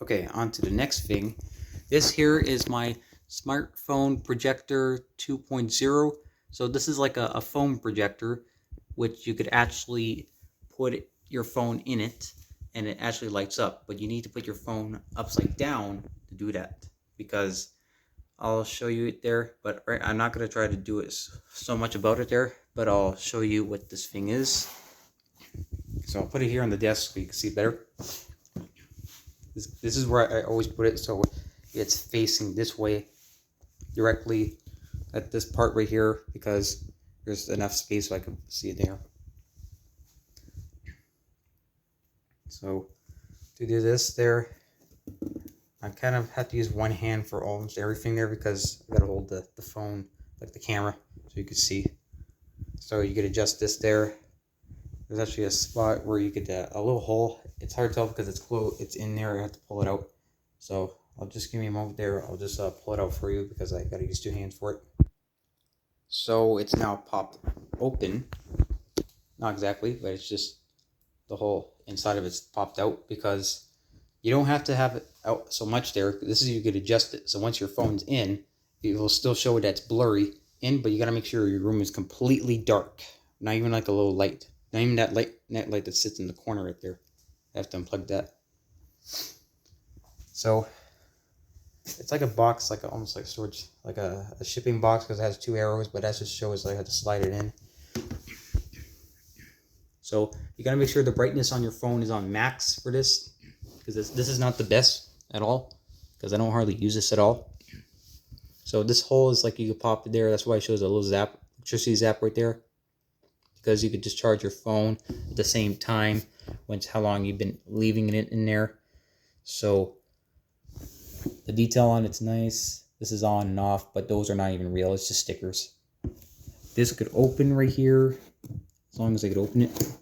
Okay, on to the next thing. This here is my smartphone projector 2.0. So this is like a phone projector, which you could actually put your phone in it and it actually lights up. But you need to put your phone upside down to do that, because I'll show you it there. But I'm not going to try to do it so much about it there, but I'll show you what this thing is. So I'll put it here on the desk so you can see better. This is where I always put it, so it's facing this way directly at this part right here, because there's enough space so I can see it there. So to do this there, I kind of have to use one hand for almost everything there, because I gotta hold the phone, like the camera, so you can see. So you could adjust this there. There's actually a spot where you could, a little hole. It's hard to tell because it's closed. It's in there. I have to pull it out. So I'll just give me a moment there. I'll just pull it out for you because I gotta use two hands for it. So it's now popped open. Not exactly, but it's just the whole inside of it's popped out, because you don't have to have it out so much there. This is, you could adjust it. So once your phone's in, it will still show it that's blurry in, but you gotta make sure your room is completely dark. Not even like a little light. Not even that net light that sits in the corner right there. I have to unplug that. So it's like a box, like almost like storage, like a shipping box, because it has two arrows, but that just shows I have to slide it in. So you gotta make sure the brightness on your phone is on max for this, because this is not the best at all, because I don't hardly use this at all. So this hole is like, you could pop it there. That's why it shows a little zap, electricity zap right there, because you could just charge your phone at the same time once how long you've been leaving it in there. So the detail on it's nice. This is on and off, but those are not even real. It's just stickers. This could open right here, as long as I could open it.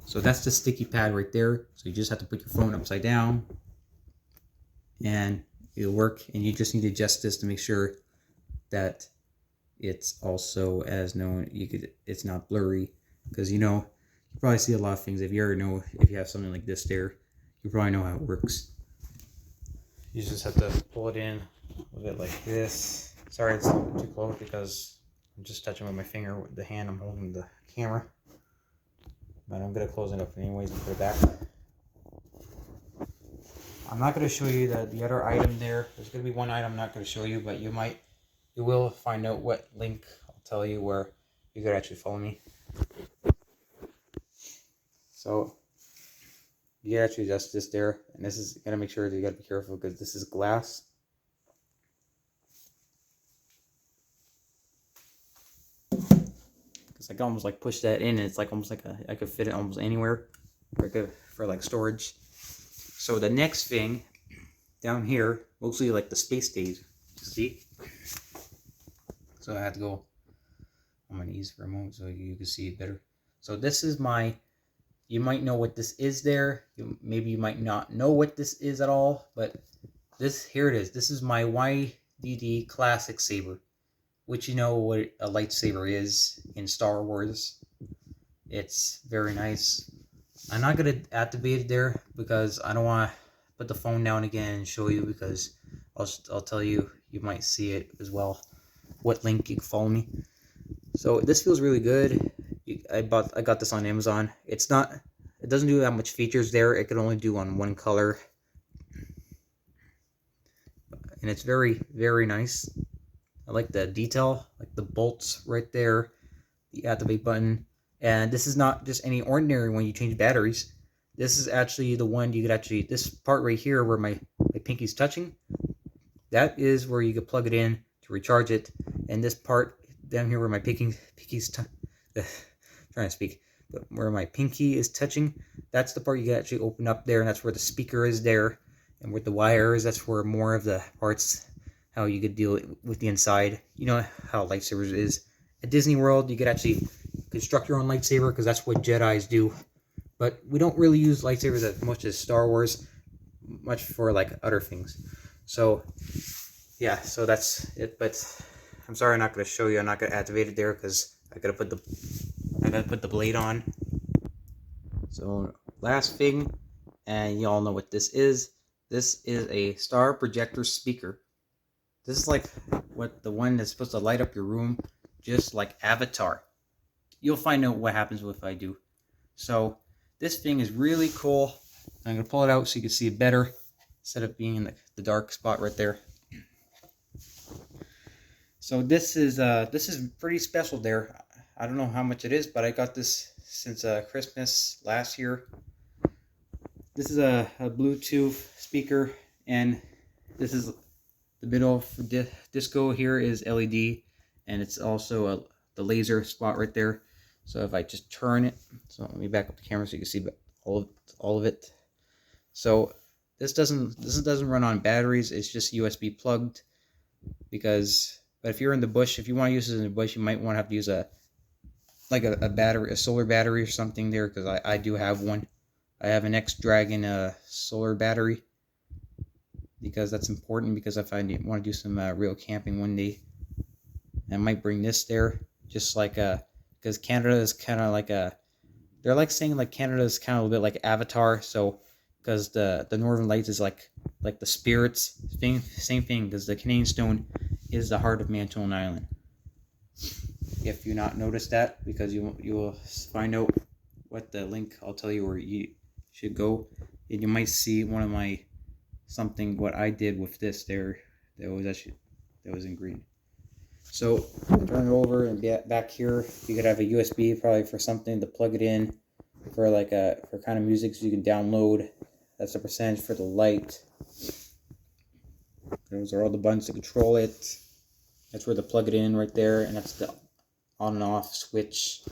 So that's the sticky pad right there. So you just have to put your phone upside down and it'll work. And you just need to adjust this to make sure that it's also, as known, it's not blurry, because you probably see a lot of things. If you ever know, if you have something like this there, you probably know how it works. You just have to pull it in a bit like this. Sorry, it's a little bit too close because I'm just touching with my finger with the hand I'm holding the camera. But I'm gonna close it up anyways and put it back. I'm not gonna show you the other item there. There's gonna be one item I'm not gonna show you, but you will find out what link I'll tell you where you could actually follow me. So you actually adjust this there, and this is, you gotta make sure that you gotta be careful because this is glass. Because I can almost like push that in, and it's like almost like I could fit it almost anywhere, for like storage. So the next thing down here, mostly like the space stage, see? So I have to go on my knees for a moment so you can see it better. So this is my, you might know what this is there. Maybe you might not know what this is at all, but here it is. This is my YDD Classic Saber, which you know what a lightsaber is in Star Wars. It's very nice. I'm not going to activate it there because I don't want to put the phone down again and show you, because I'll tell you, you might see it as well. What link you can follow me. So this feels really good. I got this on Amazon. It doesn't do that much features there. It can only do on one color. And it's very, very nice. I like the detail, like the bolts right there, the activate button. And this is not just any ordinary one you change batteries. This is actually the one you could actually, this part right here where my pinky's touching, that is where you could plug it in to recharge it. And this part down here where my pinky's trying to speak, but where my pinky is touching, that's the part you can actually open up there, and that's where the speaker is there, and where the wire is, that's where more of the parts, how you could deal with the inside. You know how lightsabers is. At Disney World, you could actually construct your own lightsaber, because that's what Jedis do. But we don't really use lightsabers as much as Star Wars, much for like other things. So yeah, so that's it. But I'm sorry, I'm not going to show you. I'm not going to activate it there because I gotta put the blade on. So last thing and y'all know what this is. This is a star projector speaker. This is like what the one that's supposed to light up your room, just like Avatar. You'll find out what happens if I do. So this thing is really cool. I'm going to pull it out so you can see it better instead of being in the dark spot right there. So this is pretty special there. I don't know how much it is, but I got this since Christmas last year. This is a Bluetooth speaker, and this is the middle for disco here is LED, and it's also the laser spot right there. So if I just turn it, so let me back up the camera so you can see all of it. So this doesn't run on batteries. It's just USB plugged, but if you're in the bush, if you want to use it in the bush, you might want to have to use a battery, a solar battery or something there, because I do have one. I have an X-Dragon solar battery, because that's important, because if I want to do some real camping one day, I might bring this there, just like because Canada is kind of like they're like saying like Canada is kind of a little bit like Avatar, so because the Northern Lights is like the spirits thing, same thing, because the Canadian Stone is the heart of Manitoulin Island. If you not noticed that, because you will find out what the link, I'll tell you where you should go, and you might see one of my what I did with this there that was in green. So turn it over, and back here you could have a USB probably for something to plug it in for for kind of music, so you can download. That's the percentage for the light. Those are all the buttons to control it. That's where to plug it in right there, and that's the on and off switch.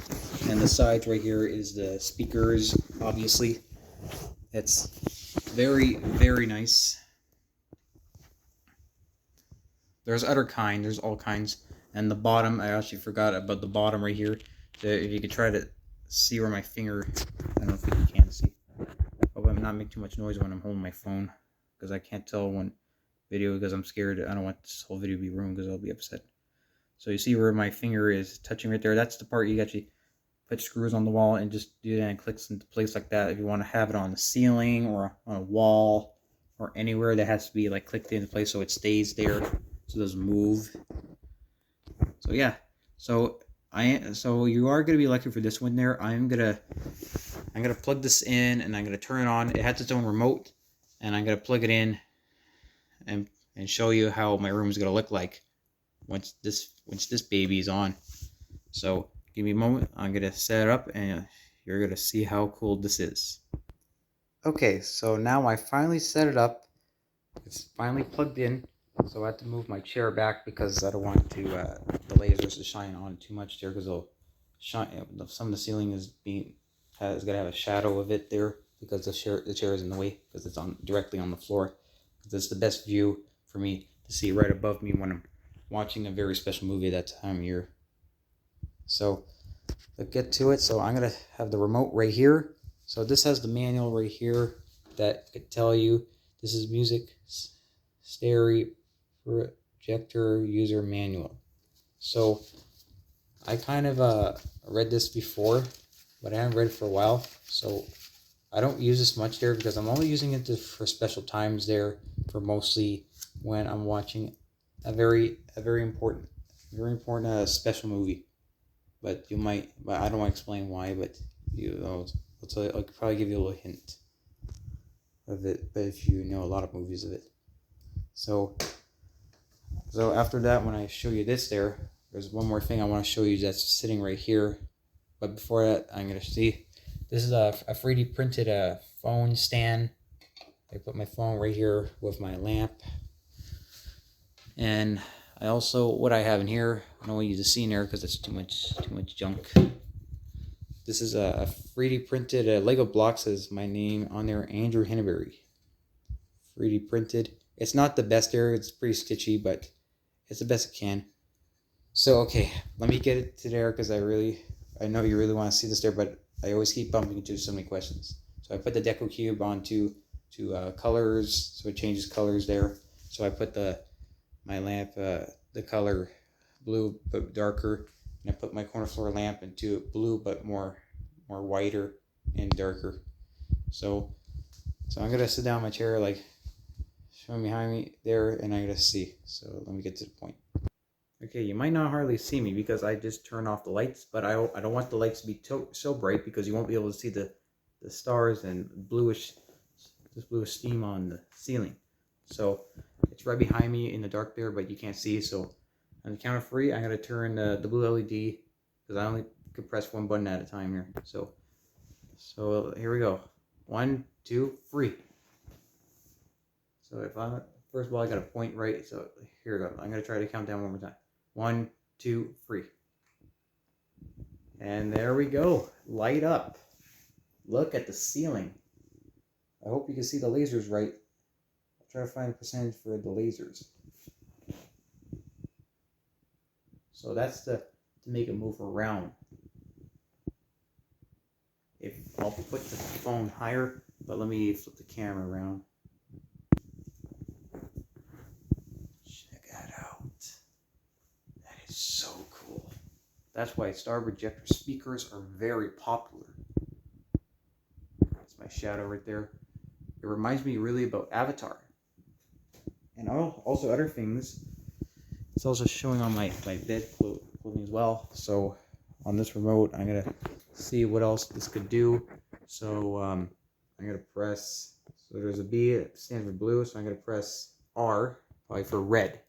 And the sides right here is the speakers, obviously. It's very, very nice. There's all kinds. And the bottom, I actually forgot about the bottom right here. So if you could try to see where my finger, I don't know if you can see. Hope I'm not making too much noise when I'm holding my phone, because I can't tell when video, because I'm scared. I don't want this whole video to be ruined, because I'll be upset. So you see where my finger is touching right there? That's the part you actually put screws on the wall and just do that, and it clicks into place like that. If you want to have it on the ceiling or on a wall or anywhere, that has to be like clicked into place so it stays there, so it doesn't move. So yeah, so you are gonna be lucky for this one there. I'm gonna plug this in, and I'm gonna turn it on. It has its own remote, and I'm gonna plug it in and show you how my room is gonna look like once this baby is on. So give me a moment. I'm gonna set it up, and you're gonna see how cool this is. Okay, so now I finally set it up. It's finally plugged in. So I have to move my chair back, because I don't want the lasers to shine on it too much there, because they'll shine. Some of the ceiling is gonna have a shadow of it there, because the chair is in the way, because it's directly on the floor. It's the best view for me to see right above me when I'm watching a very special movie that time of year. So let's get to it. So I'm gonna have the remote right here. So this has the manual right here that could tell you this is music stereo projector user manual. So I kind of read this before, but I haven't read it for a while, so I don't use this much there, because I'm only using it for special times there, for mostly when I'm watching a very important special movie. But I don't want to explain why, but I'll tell you, I'll probably give you a little hint of it, but if you know a lot of movies of it. So after that, when I show you this there's one more thing I want to show you that's sitting right here. But before that, I'm going to see, this is a 3D printed phone stand. I put my phone right here with my lamp. And I also, what I have in here, I don't want you to see in there because it's too much junk. This is a 3D printed Lego block, says my name on there, Andrew Henneberry. 3D printed. It's not the best there, it's pretty stitchy, but it's the best it can. So okay, let me get it to there, because I know you really want to see this there, but I always keep bumping into so many questions. So I put the Deco Cube onto colors, so it changes colors there. So I put my lamp, the color blue but darker, and I put my corner floor lamp into blue but more whiter and darker. So So I'm gonna sit down in my chair, like showing behind me there, and I'm gonna see. So let me get to the point. Okay, you might not hardly see me because I just turned off the lights, but I don't want the lights to be so bright because you won't be able to see the stars and this bluish steam on the ceiling. So it's right behind me in the dark there, but you can't see. So on the count of 3, I'm gonna turn the blue LED because I only could press one button at a time here. So here we go. 1, 2, 3. So if I first of all I got to point right. So here we go. I'm gonna try to count down one more time. 1, 2, 3. And there we go. Light up. Look at the ceiling. I hope you can see the lasers right. I'll try to find a percentage for the lasers. So that's to make it move around. If I'll put the phone higher, but let me flip the camera around. Check that out. That is so cool. That's why star projector speakers are very popular. That's my shadow right there. It reminds me really about Avatar. And also other things. It's also showing on my bed clothing as well. So on this remote, I'm going to see what else this could do. So I'm going to press, so there's a B, it stands for blue. So I'm going to press R, probably for red.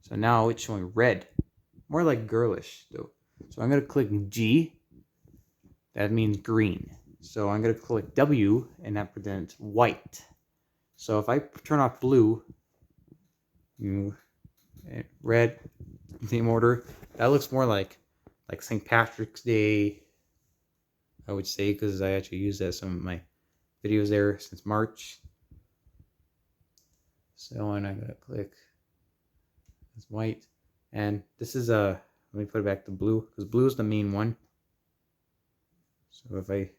So now it's showing red. More like girlish though. So I'm going to click G. That means green. So I'm going to click W, and that presents white. So if I turn off blue, red, same order, that looks more like St. Patrick's Day, I would say, because I actually use that in some of my videos there since March. So and I'm going to click this white. And this is let me put it back to blue, because blue is the main one. So if I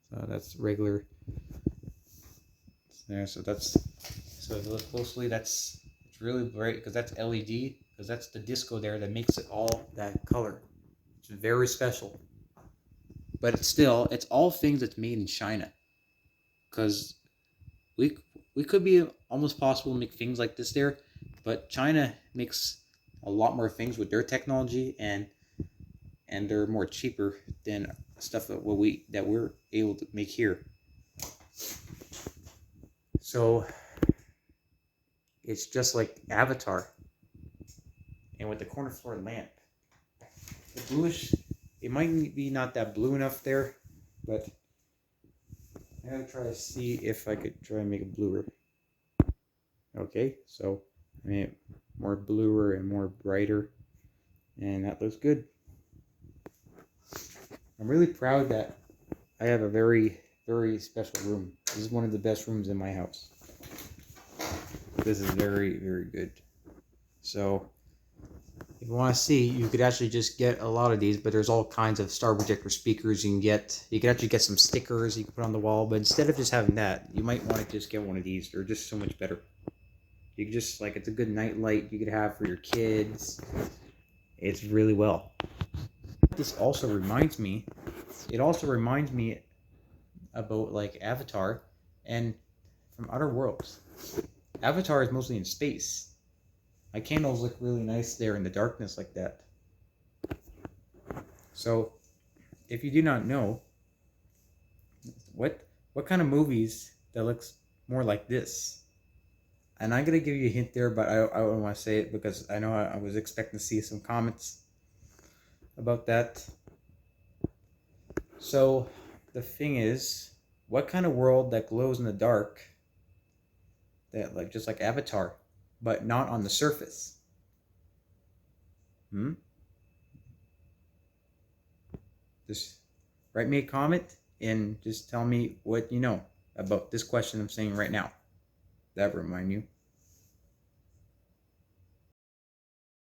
so that's regular there. So if you look closely, it's really bright because that's LED, because that's the disco there that makes it all that color. It's very special. But it's all things that's made in China, because we could be almost possible to make things like this there, but China makes a lot more things with their technology, and they're more cheaper than stuff that we're able to make here. So it's just like Avatar, and with the corner floor lamp, the bluish, it might be not that blue enough there, but I'm gonna try to see if I could try and make it bluer. Okay, so I made it more bluer and more brighter, and that looks good. I'm really proud that I have a very, very special room. This is one of the best rooms in my house. This is very, very good. So if you want to see, you could actually just get a lot of these, but there's all kinds of star projector speakers you can get. You can actually get some stickers you can put on the wall, but instead of just having that, you might want to just get one of these. They're just so much better. You can just, like, it's a good night light you could have for your kids. It's really well. This also reminds me, about, like, Avatar and from Outer Worlds. Avatar is mostly in space. My candles look really nice there in the darkness like that. So, if you do not know, what kind of movies that looks more like this? And I'm going to give you a hint there, but I don't want to say it because I know I was expecting to see some comments about that. So, the thing is, what kind of world that glows in the dark, that just like Avatar, but not on the surface? Just write me a comment and just tell me what you know about this question I'm saying right now. That will remind you.